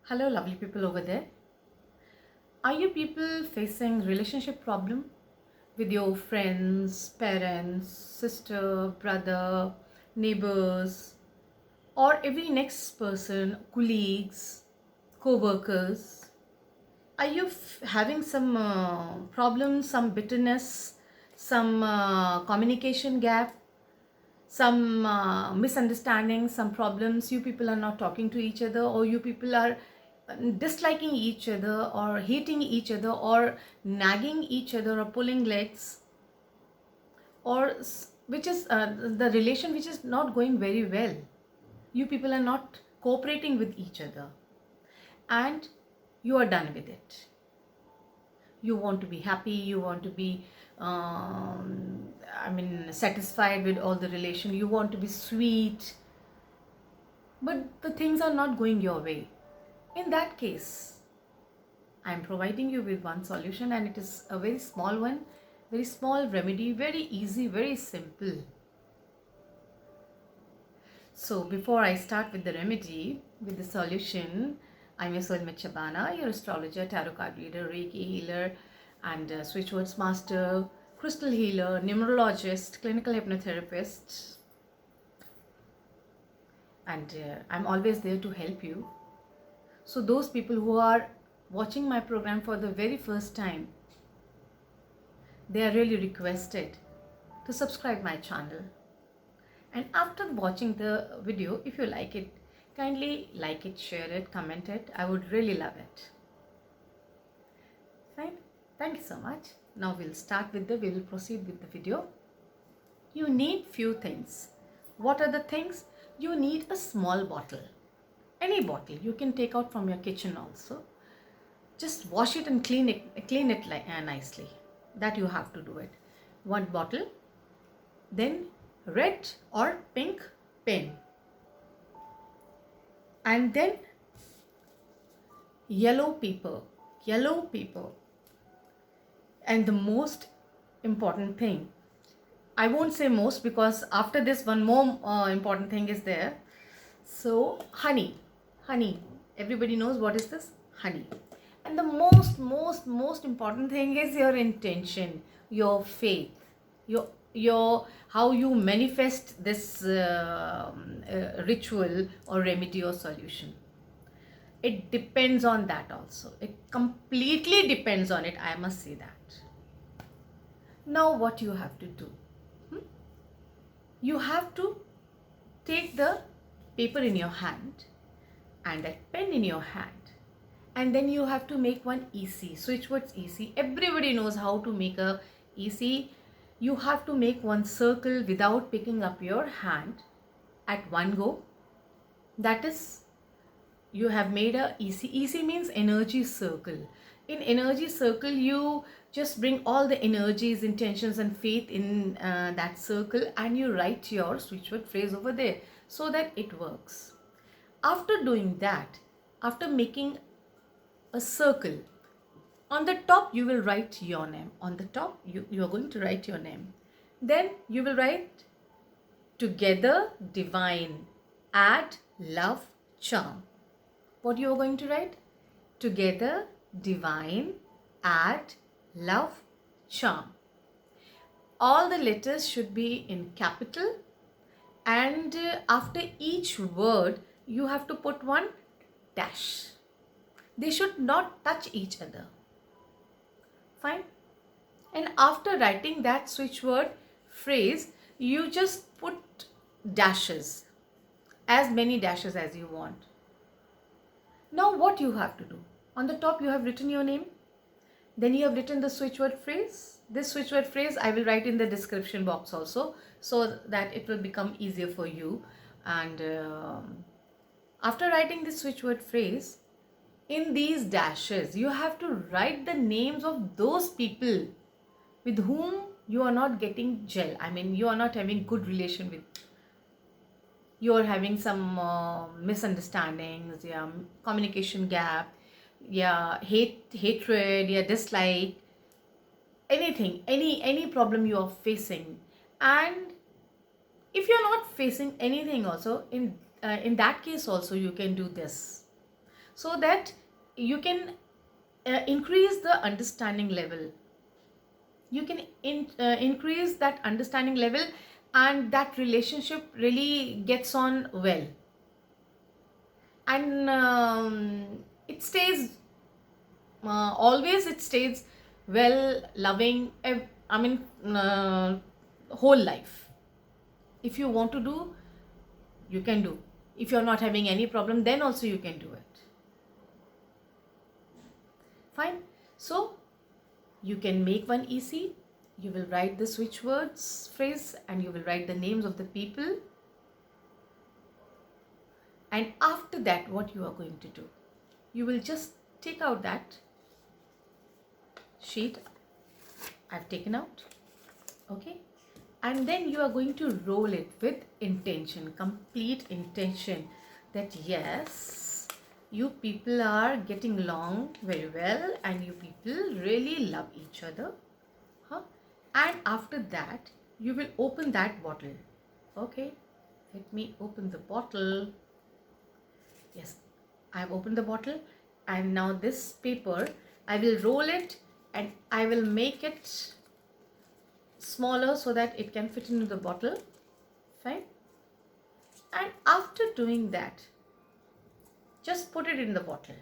Hello, lovely people over there. Are you people facing relationship problem with your friends, parents, sister, brother, neighbors, or every next person, colleagues, co-workers? Are you having some problems, some bitterness, some communication gap, some misunderstandings, some problems? You people are not talking to each other, or you people are disliking each other, or hating each other, or nagging each other, or pulling legs, or which is the relation which is not going very well. You people are not cooperating with each other, and you are done with it. You want to be happy, you want to be satisfied with all the relation, you want to be sweet, but the things are not going your way. In that case, I am providing you with one solution, and it is a very small one, very small remedy, very easy, very simple. So before I start with the remedy, with the solution, I'm your soulmate Shabana, your astrologer, tarot card reader, Reiki healer, and switch words master, crystal healer, numerologist, clinical hypnotherapist, and I'm always there to help you. So those people who are watching my program for the very first time, they are really requested to subscribe my channel. And after watching the video, if you like it, kindly like it, share it, comment it. I would really love it. Fine. Thank you so much. Now we will proceed with the video. You need few things. What are the things? You need a small bottle. Any bottle you can take out from your kitchen also. Just wash it and clean it nicely. That you have to do it. One bottle, then red or pink pen, and then yellow paper, and the most important thing, I won't say most because after this one more important thing is there. So honey, everybody knows what is this? Honey. And the most important thing is your intention, your faith, your how you manifest this ritual or remedy or solution. It depends on that also. It completely depends on it, I must say that. Now what you have to do? You have to take the paper in your hand and a pen in your hand, and then you have to make one EC, switch words EC. Everybody knows how to make a EC. You have to make one circle without picking up your hand at one go. That is, you have made a EC. EC means energy circle. In energy circle, you just bring all the energies, intentions and faith in that circle, and you write your switch word phrase over there so that it works. After doing that, after making a circle, on the top you will write your name. On the top you are going to write your name. Then you will write together, divine, add, love, charm. What you are going to write? Together, divine, add, love, charm. All the letters should be in capital, and after each word you have to put one dash. They should not touch each other. Fine. And after writing that switch word phrase, you just put dashes, as many dashes as you want. Now what you have to do? On the top you have written your name, then you have written the switch word phrase. This switch word phrase I will write in the description box also, so that it will become easier for you. And after writing this switch word phrase, in these dashes you have to write the names of those people with whom you are not getting gel. I mean, you are not having good relation with. You are having some misunderstandings, yeah, communication gap, yeah, hatred, yeah, dislike, anything, any problem you are facing. And if you are not facing anything also, in that case also you can do this. so that you can increase the understanding level. You can increase that understanding level, and that relationship really gets on well, and it stays always, it stays well, loving, I mean, whole life. If you want to do, you can do. If you're not having any problem, then also you can do it. Fine. So you can make one EC. You will write the switch words phrase, and you will write the names of the people. And after that, what you are going to do, you will just take out that sheet I've taken out, okay, and then you are going to roll it with intention, complete intention, that yes, you people are getting along very well and you people really love each other, huh? And after that, you will open that bottle. Okay, let me open the bottle. Yes, I have opened the bottle, and now this paper, I will roll it and I will make it smaller so that it can fit into the bottle. Fine. And after doing that, just put it in the bottle.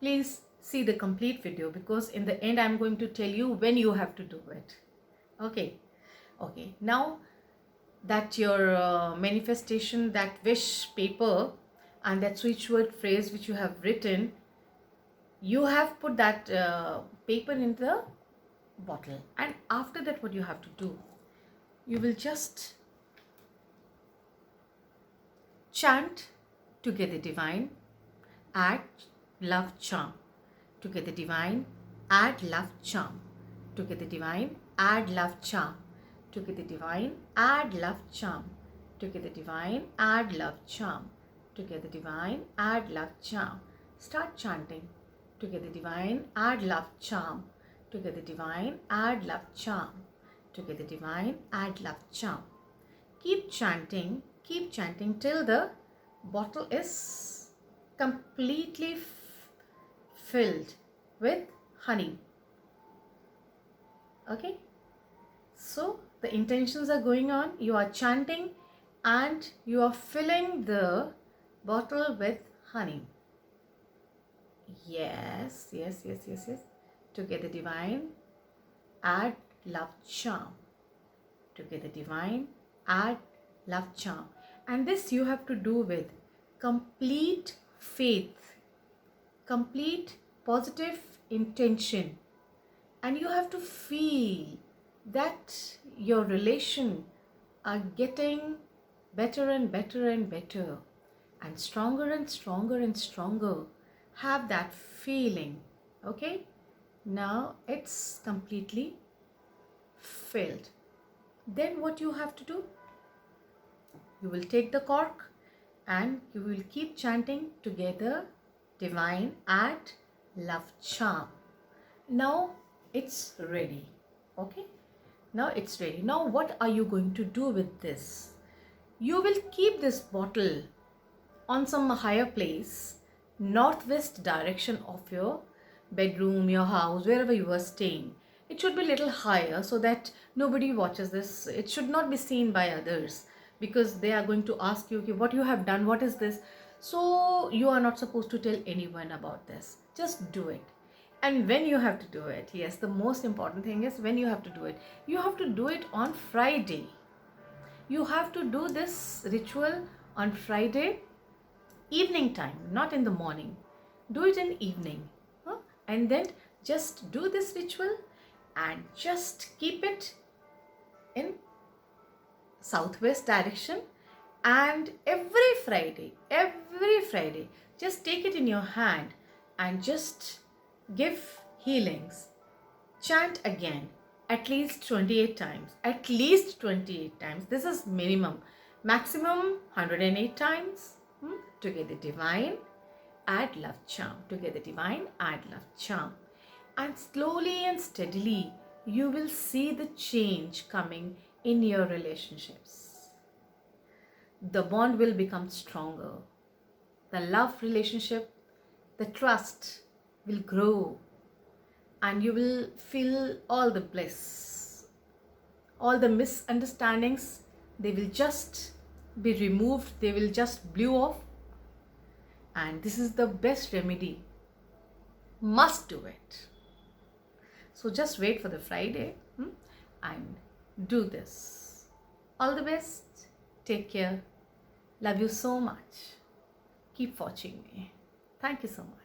Please see the complete video, because in the end I'm going to tell you when you have to do it. Okay. Okay. Now that your manifestation, that wish paper and that switch word phrase which you have written, you have put that paper in the bottle, and after that, what you have to do, you will just chant together divine, add love charm, together divine, add love charm, together divine, add love charm, together divine, add love charm, together divine, add love charm, together divine, add love charm. Start chanting. Together divine, add love charm, together divine, add love charm, together divine, add love charm. Keep chanting till the bottle is completely filled with honey. Okay, so the intentions are going on, you are chanting and you are filling the bottle with honey. Yes, yes, yes, yes, yes. Together divine, add love charm, together divine, add love charm. And this you have to do with complete faith, complete positive intention, and you have to feel that your relation are getting better and better and better, and stronger and stronger and stronger. Have that feeling. Okay, now it's completely filled. Then what you have to do, you will take the cork and you will keep chanting together divine, add love charm. Now it's ready. Okay, now it's ready. Now what are you going to do with this? You will keep this bottle on some higher place, northwest direction of your bedroom, your house, wherever you are staying. It should be a little higher so that nobody watches this. It should not be seen by others, because they are going to ask you, okay, what you have done, what is this? So you are not supposed to tell anyone about this. Just do it. And when you have to do it, yes, the most important thing is when you have to do it. You have to do it on Friday. You have to do this ritual on Friday evening time, not in the morning. Do it in evening, huh? And then just do this ritual and just keep it in southwest direction. And every Friday, just take it in your hand and just give healings. Chant again at least 28 times. At least 28 times. This is minimum. Maximum 108 times. Together divine, add love charm. Together divine, add love charm. And slowly and steadily, you will see the change coming in your relationships. The bond will become stronger. the love relationship, the trust will grow, and you will feel all the bliss. All the misunderstandings, they will just be removed, they will just blew off. And this is the best remedy. Must do it. So just wait for the Friday and do this. All the best. Take care. Love you so much. Keep watching me. Thank you so much.